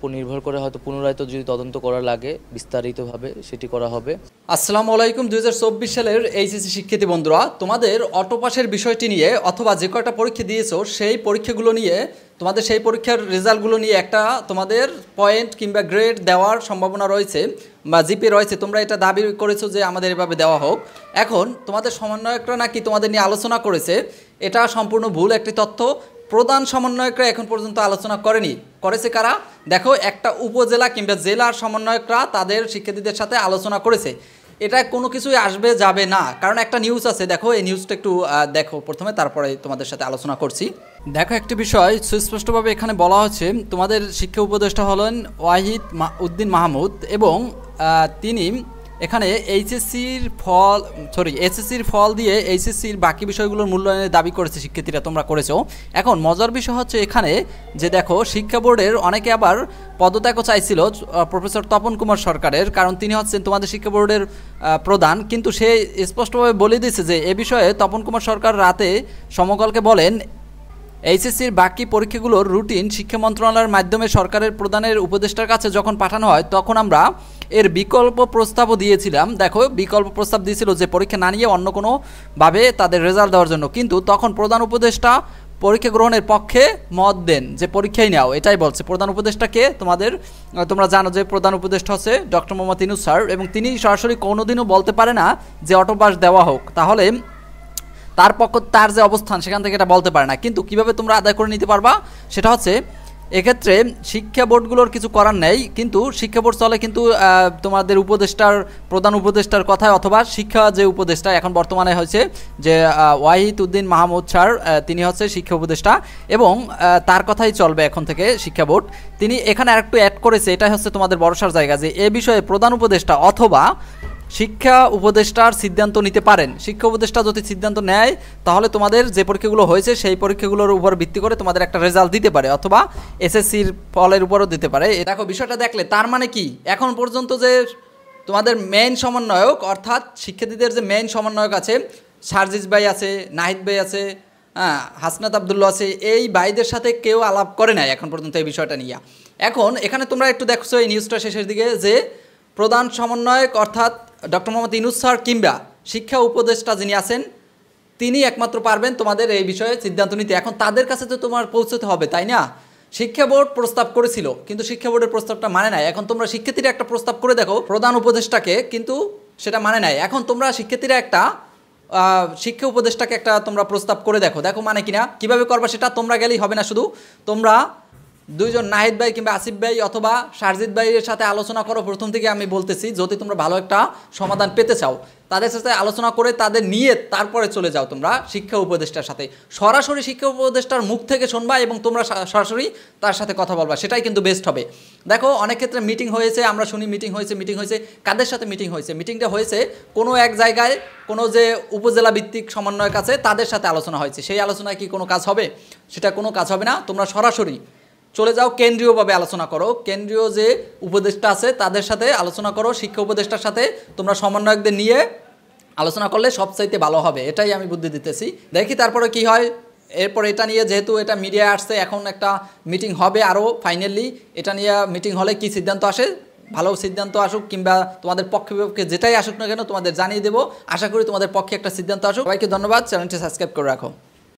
উপর নির্ভর করে হয়তো পুনরায় তো যদি তদন্ত করা লাগে বিস্তারিতভাবে সেটি করা হবে। আসসালামু আলাইকুম। 2024 সালের এইচএসসি শিক্ষার্থী বন্ধুরা, তোমাদের অটো পাসের বিষয়টি নিয়ে অথবা যে কয়টা পরীক্ষা দিয়েছো সেই পরীক্ষাগুলো নিয়ে, তোমাদের সেই পরীক্ষার রেজাল্টগুলো নিয়ে একটা তোমাদের পয়েন্ট কিংবা গ্রেড দেওয়ার সম্ভাবনা রয়েছে বা জিপি রয়েছে। তোমরা এটা দাবি করেছো যে আমাদের এভাবে দেওয়া হোক। এখন তোমাদের সমন্বয়করা নাকি তোমাদের নিয়ে আলোচনা করেছে, এটা সম্পূর্ণ ভুল একটি তথ্য। প্রধান সমন্বয়করা এখন পর্যন্ত আলোচনা করেছে কারা? দেখো, একটা উপজেলা কিংবা জেলার সমন্বয়করা তাদের শিক্ষার্থীদের সাথে আলোচনা করেছে। এটা কোনো কিছুই আসবে যাবে না, কারণ একটা নিউজ আছে। দেখো, এই নিউজটা একটু দেখো প্রথমে, তারপরে তোমাদের সাথে আলোচনা করছি। দেখো, একটি বিষয় সুস্পষ্টভাবে এখানে বলা হচ্ছে, তোমাদের শিক্ষা উপদেষ্টা হলেন ওয়াহিদ উদ্দিন মাহমুদ এবং তিনি এখানে এসএসসির ফল দিয়ে এইচএসসির বাকি বিষয়গুলোর মূল্যায়নের দাবি করেছে শিক্ষার্থীরা, তোমরা করেছো। এখন মজার বিষয় হচ্ছে এখানে যে দেখো, শিক্ষা বোর্ডের অনেকে আবার পদত্যাগও চাইছিল প্রফেসর তপন কুমার সরকারের, কারণ তিনি হচ্ছেন তোমাদের শিক্ষা বোর্ডের প্রধান। কিন্তু সে স্পষ্টভাবে বলে দিয়েছে যে এ বিষয়ে তপন কুমার সরকার রাতে সমকালকে বলেন, এইচএসসির বাকি পরীক্ষাগুলোর রুটিন শিক্ষা মন্ত্রণালয়ের মাধ্যমে সরকারের প্রধানের উপদেষ্টার কাছে যখন পাঠানো হয় তখন আমরা এর বিকল্প প্রস্তাবও দিয়েছিলাম। দেখো, বিকল্প প্রস্তাব দিয়েছিল যে পরীক্ষা না নিয়ে অন্য কোনোভাবে তাদের রেজাল্ট দেওয়ার জন্য, কিন্তু তখন প্রধান উপদেষ্টা পরীক্ষা গ্রহণের পক্ষে মত দেন যে পরীক্ষাই নাও, এটাই বলছে। প্রধান উপদেষ্টাকে তোমরা জানো যে প্রধান উপদেষ্টা হচ্ছে ডক্টর মোহাম্মদ ইউনূস স্যার, এবং তিনি সরাসরি কোনোদিনও বলতে পারে না যে অটো পাস দেওয়া হোক। তাহলে তার যে অবস্থান সেখান থেকে এটা বলতে পারে না। কিন্তু কিভাবে তোমরা আদায় করে নিতে পারবা সেটা হচ্ছে, এক্ষেত্রে শিক্ষা বোর্ডগুলোর কিছু করার নেই, কিন্তু শিক্ষা বোর্ড চলে কিন্তু তোমাদের প্রধান উপদেষ্টার কথায়, অথবা শিক্ষা যে উপদেষ্টা এখন বর্তমানে হয়েছে যে ওয়াহিদ উদ্দিন মাহমুদ স্যার, তিনি হচ্ছে শিক্ষা উপদেষ্টা এবং তার কথাই চলবে এখন থেকে শিক্ষা বোর্ড। তিনি এখানে আরেকটু অ্যাড করেছে, এটাই হচ্ছে তোমাদের ভরসার জায়গা, যে এ বিষয়ে প্রধান উপদেষ্টা অথবা শিক্ষা উপদেষ্টার সিদ্ধান্ত নিতে পারেন। শিক্ষা উপদেষ্টা যদি সিদ্ধান্ত নেয় তাহলে তোমাদের যে পরীক্ষাগুলো হয়েছে সেই পরীক্ষাগুলোর উপর ভিত্তি করে তোমাদের একটা রেজাল্ট দিতে পারে, অথবা এসএসসির ফলের উপরও দিতে পারে। দেখো, বিষয়টা দেখলে তার মানে কি, এখন পর্যন্ত যে তোমাদের মেইন সমন্বয়ক, অর্থাৎ শিক্ষার্থীদের যে মেইন সমন্বয়ক আছে, সার্জিস ভাই আছে, নাহিদ ভাই আছে, হাসনাত আবদুল্লাহ আছে, এই ভাইদের সাথে কেউ আলাপ করে নাই এখন পর্যন্ত এই বিষয়টা নিয়ে। এখন এখানে তোমরা একটু দেখছো এই নিউজটা শেষের দিকে, যে প্রধান সমন্বয়ক অর্থাৎ ডক্টর মোহাম্মদ ইউনূস স্যার কিংবা শিক্ষা উপদেষ্টা যিনি আছেন তিনি একমাত্র পারবেন তোমাদের এই বিষয়ে সিদ্ধান্ত নিতে। এখন তাদের কাছে তো তোমার পৌঁছতে হবে, তাই না? শিক্ষা বোর্ড প্রস্তাব করেছিল কিন্তু শিক্ষা বোর্ডের প্রস্তাবটা মানে নাই। এখন তোমরা শিক্ষার্থীরা একটা প্রস্তাব করে দেখো প্রধান উপদেষ্টাকে, কিন্তু সেটা মানে নাই। এখন তোমরা শিক্ষার্থীরা একটা শিক্ষা উপদেষ্টাকে একটা তোমরা প্রস্তাব করে দেখো মানে কিনা। কীভাবে করবা সেটা তোমরা গেলেই হবে না, শুধু তোমরা দুইজন নাহিদ ভাই কিংবা আসিফ ভাই অথবা সারজিৎ ভাইয়ের সাথে আলোচনা করো। প্রথম থেকে আমি বলতেছি, যদি তোমরা ভালো একটা সমাধান পেতে চাও তাদের সাথে আলোচনা করে তাদের নিয়ে তারপরে চলে যাও তোমরা শিক্ষা উপদেষ্টার সাথে। সরাসরি শিক্ষা উপদেষ্টার মুখ থেকে শুনবা এবং তোমরা সরাসরি তার সাথে কথা বলবা, সেটাই কিন্তু বেস্ট হবে। দেখো, অনেক ক্ষেত্রে মিটিং হয়েছে, আমরা শুনি মিটিং হয়েছে। কাদের সাথে মিটিং হয়েছে? মিটিংটা হয়েছে কোনো এক জায়গায়, কোনো যে উপজেলা ভিত্তিক সমন্বয়ক আছে তাদের সাথে আলোচনা হয়েছে। সেই আলোচনায় কি কোনো কাজ হবে? সেটা কোনো কাজ হবে না। তোমরা সরাসরি চলে যাও, কেন্দ্রীয়ভাবে আলোচনা করো, কেন্দ্রীয় যে উপদেষ্টা আছে তাদের সাথে আলোচনা করো, শিক্ষা উপদেষ্টার সাথে তোমরা সমন্বয়কদের নিয়ে আলোচনা করলে সবচাইতে ভালো হবে, এটাই আমি বুদ্ধি দিতেছি। দেখি তারপরে কি হয়। এরপর এটা নিয়ে যেহেতু এটা মিডিয়ায় আসছে, এখন একটা মিটিং হবে আরও ফাইনালি। এটা নিয়ে মিটিং হলে কি সিদ্ধান্ত আসে, ভালো সিদ্ধান্ত আসুক কিংবা তোমাদের পক্ষে যেটাই আসুক না কেন তোমাদের জানিয়ে দেবো। আশা করি তোমাদের পক্ষে একটা সিদ্ধান্ত আসুক। সবাইকে ধন্যবাদ, চ্যানেলটি সাবস্ক্রাইব করে রাখো।